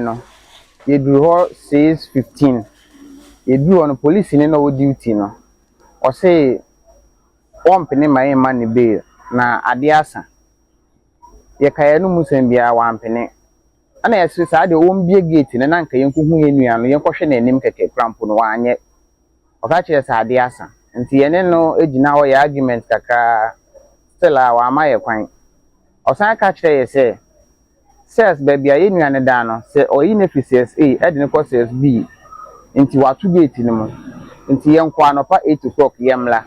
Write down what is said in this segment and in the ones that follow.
no yeduru hɔ 6:15 yeduru hɔ no police ni na wɔ duty no ɔse wɔmpene ma ne bail na ade asa yɛkaeɛ no mu sɛm biara wampene ana yɛsere saa de wɔmbie gate no na nka yɛnkohu yɛ nua no yɛnkɔhwɛ n'anim kɛkɛ krampo no wanyɛ ɔka kyerɛ sɛ ade asa nti yɛne no gyina hɔ yɛ argument kakra still a wama yɛ kwan ɔsan ka kyerɛ yɛ sɛ sales baabi a yɛ nua no da no sɛ ɔyi ne fi CSA ɛde ne kɔ CSB nti wato gate no mu nti yɛnkɔ anɔpa 8 o'clock yɛmla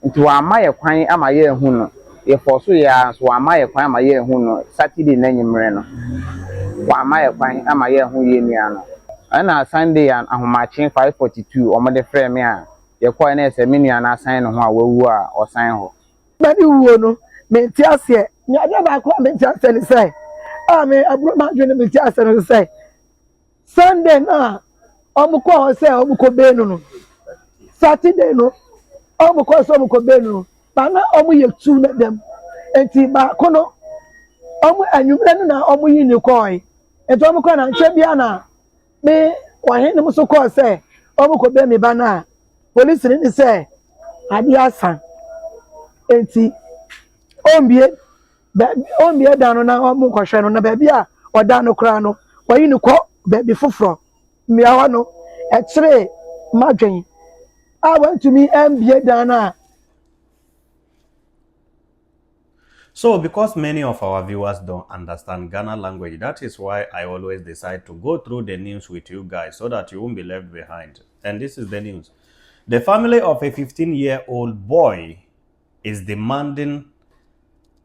nti wama yɛ kwan ama yɛahu no yɛfɔ so yɛ so wama yɛ kwan ama yɛahu no Saturday na nyimre no wama yɛ kwan ama yɛahu yɛ nua no ɛna Sunday ahomakye 5:42 ɔmode frɛ me a yɛkɔɛ na ɛsɛ me nua no asan ne ho a wawu a ɔsan hɔ bani wuo no me ti ase nyade ba ko me ti ase ne sɛ me aburo ma dwene me ti ase no sɛ Sunday na ɔmukɔ hɔ sɛ ɔmukɔ benu no Saturday no ɔmukɔ so ɔmukɔ benu no ba na ɔmu yɛ tu na dem enti ba ko no ɔmu anwumre no na ɔmu yi ne kɔi enti ɔmukɔ na nkyɛ bia na me wɔhe ne so kɔ sɛ ɔmukɔ be me ba na police ni sɛ ade asa enti ombie da no na ɔmu kɔhwɛ no na baabi a ɔda no kra no wɔyi ne kɔ baabi foforo mmea hɔ no ɛkyerɛ madwen a wantumi ambie da na. So, because many of our viewers don't understand Ghana language, that is why I always decide to go through the news with you guys so that you won't be left behind. And this is the news. The family of a 15-year-old boy is demanding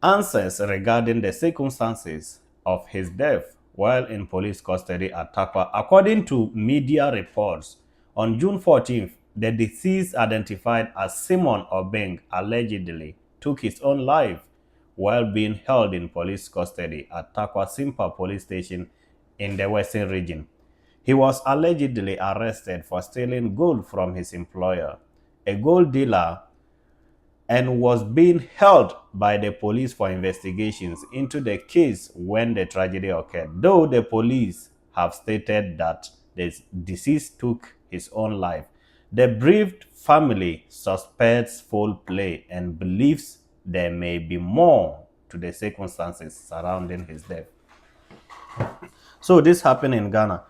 answers regarding the circumstances of his death while in police custody at Tarkwa. According to media reports, on June 14th, the deceased, identified as Simon Obeng, allegedly took his own life while being held in police custody at Tarkwa Simpa police station in the Western region. He was allegedly arrested for stealing gold from his employer, a gold dealer, and was being held by the police for investigations into the case when the tragedy occurred, though the police have stated that the deceased took his own life. The bereaved family suspects foul play and believes there may be more to the circumstances surrounding his death. So this happened in Ghana.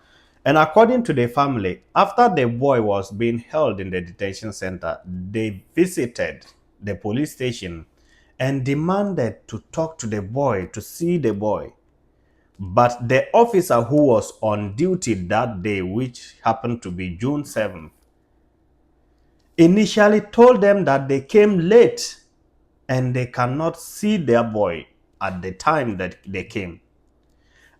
And according to the family, after the boy was being held in the detention center, they visited the police station and demanded to talk to the boy, to see the boy. But the officer who was on duty that day, which happened to be June 7th, initially told them that they came late and they cannot see their boy at the time that they came.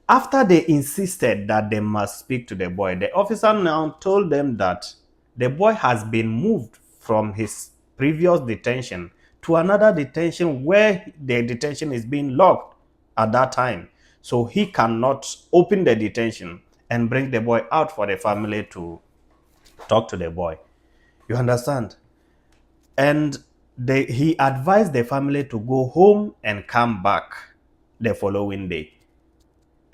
After they insisted that they must speak to the boy, the officer now told them that the boy has been moved from his previous detention to another detention where the detention is being locked at that time. So he cannot open the detention and bring the boy out for the family to talk to the boy. You understand? And he advised the family to go home and come back the following day.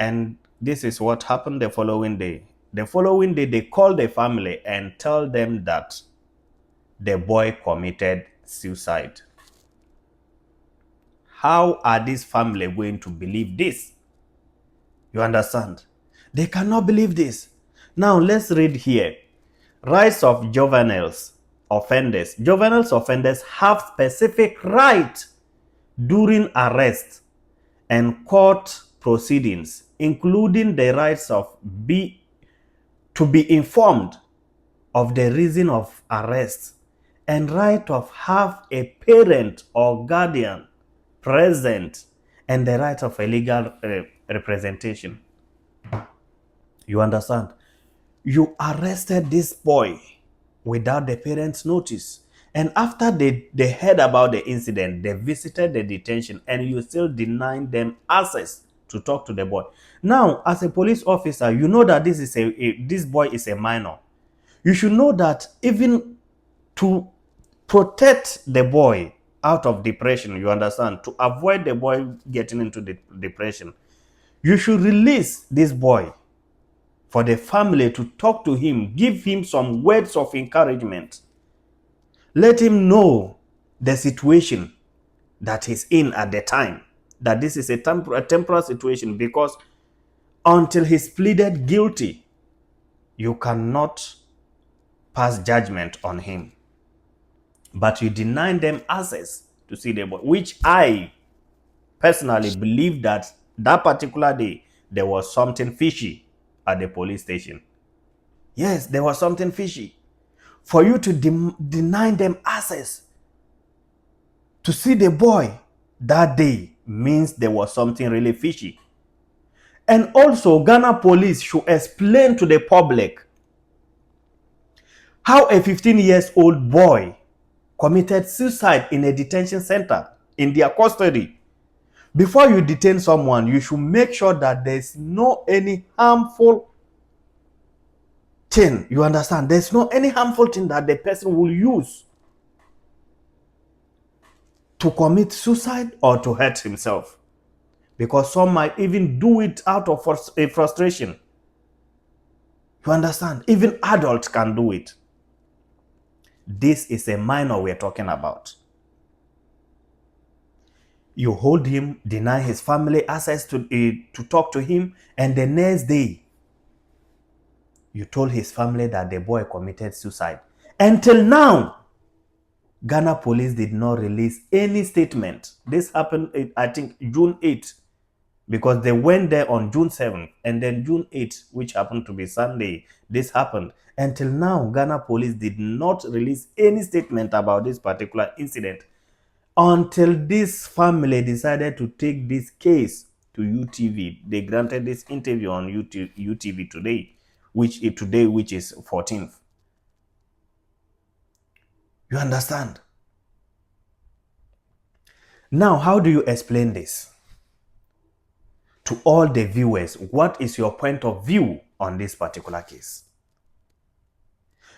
And this is what happened the following day. The following day, they called the family and tell them that the boy committed suicide. How are this family going to believe this? You understand? They cannot believe this. Now let's read here. Rights of juveniles offenders. Juvenile offenders have specific rights during arrest and court proceedings, including the rights of to be informed of the reason of arrest and right of have a parent or guardian present and the right of a legal representation. You understand? You arrested this boy without the parents' notice. And after they heard about the incident, they visited the detention and you still denying them access to talk to the boy. Now, as a police officer, you know that this boy is a minor. You should know that even to protect the boy out of depression, you understand, to avoid the boy getting into the depression, You should release this boy for the family to talk to him, give him some words of encouragement. Let him know the situation that he's in at the time, that this is a temporal situation, because until he's pleaded guilty, you cannot pass judgment on him. But you deny them access to see the boy, which I personally believe that particular day there was something fishy at the police station. Yes, there was something fishy. For you to deny them access to see the boy that day means there was something really fishy. And also, Ghana police should explain to the public how a 15-year-old boy committed suicide in a detention center in their custody. Before you detain someone, you should make sure that there's no any harmful thing. You understand? There's no any harmful thing that the person will use to commit suicide or to hurt himself. Because some might even do it out of a frustration. You understand? Even adults can do it. This is a minor we're talking about. You hold him, deny his family access to talk to him, and the next day, you told his family that the boy committed suicide. Until now, Ghana police did not release any statement. This happened, I think, June 8th, because they went there on June 7th, and then June 8th, which happened to be Sunday, this happened. Until now, Ghana police did not release any statement about this particular incident until this family decided to take this case to UTV. They granted this interview on UTV today, which is 14th. You understand? Now, how do you explain this to all the viewers? What is your point of view on this particular case?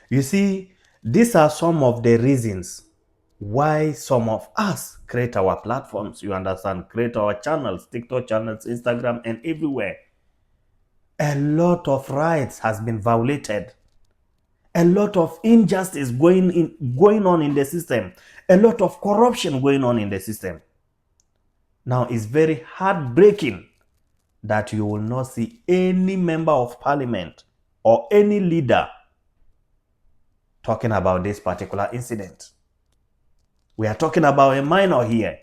You see, these are some of the reasons why some of us create our platforms, you understand, create our channels, TikTok channels, Instagram, and everywhere. A lot of rights has been violated. A lot of injustice going on in the system. A lot of corruption going on in the system. Now, it's very heartbreaking that you will not see any member of parliament or any leader talking about this particular incident. We are talking about a minor here.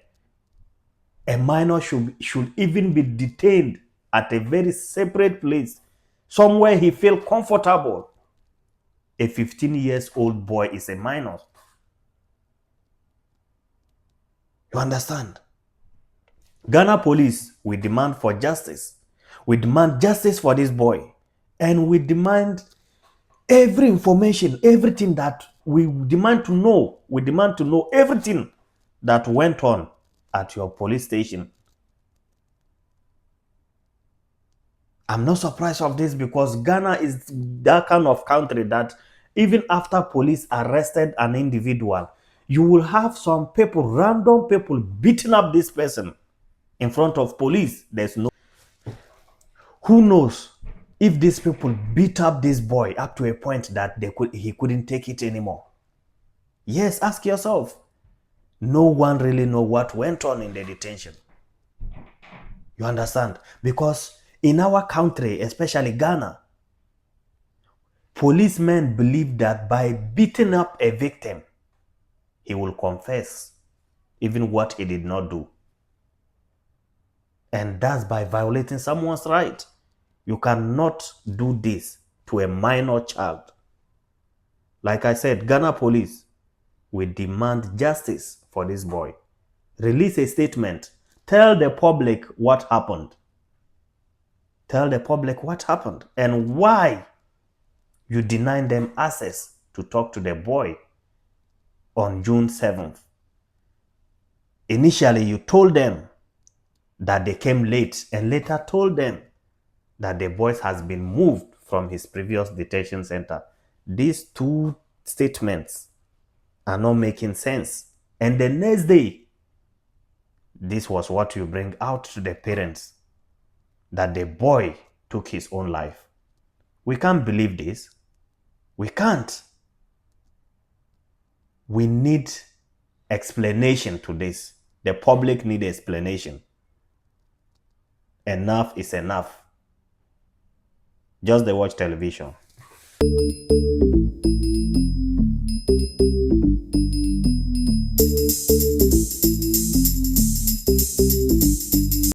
A minor should even be detained at a very separate place, somewhere he feels comfortable. A 15-year-old boy is a minor. You understand? Ghana police, we demand for justice. We demand justice for this boy. And we demand every information, everything that we demand to know. We demand to know everything that went on at your police station. I'm not surprised of this, because Ghana is that kind of country that even after police arrested an individual, you will have some people, random people, beating up this person in front of police. There's no... Who knows if these people beat up this boy up to a point that he couldn't take it anymore? Yes, ask yourself. No one really knows what went on in the detention. You understand? Because in our country, especially Ghana, policemen believe that by beating up a victim, he will confess even what he did not do. And that's by violating someone's right. You cannot do this to a minor child. Like I said, Ghana police, we demand justice for this boy. Release a statement. Tell the public what happened. Tell the public what happened and why you denied them access to talk to the boy on June 7th. Initially, you told them that they came late, and later told them that the boy has been moved from his previous detention center. These two statements are not making sense. And the next day, this was what you bring out to the parents. that the boy took his own life. We can't believe this. We can't. We need explanation to this. The public need explanation. Enough is enough. Just they watch television.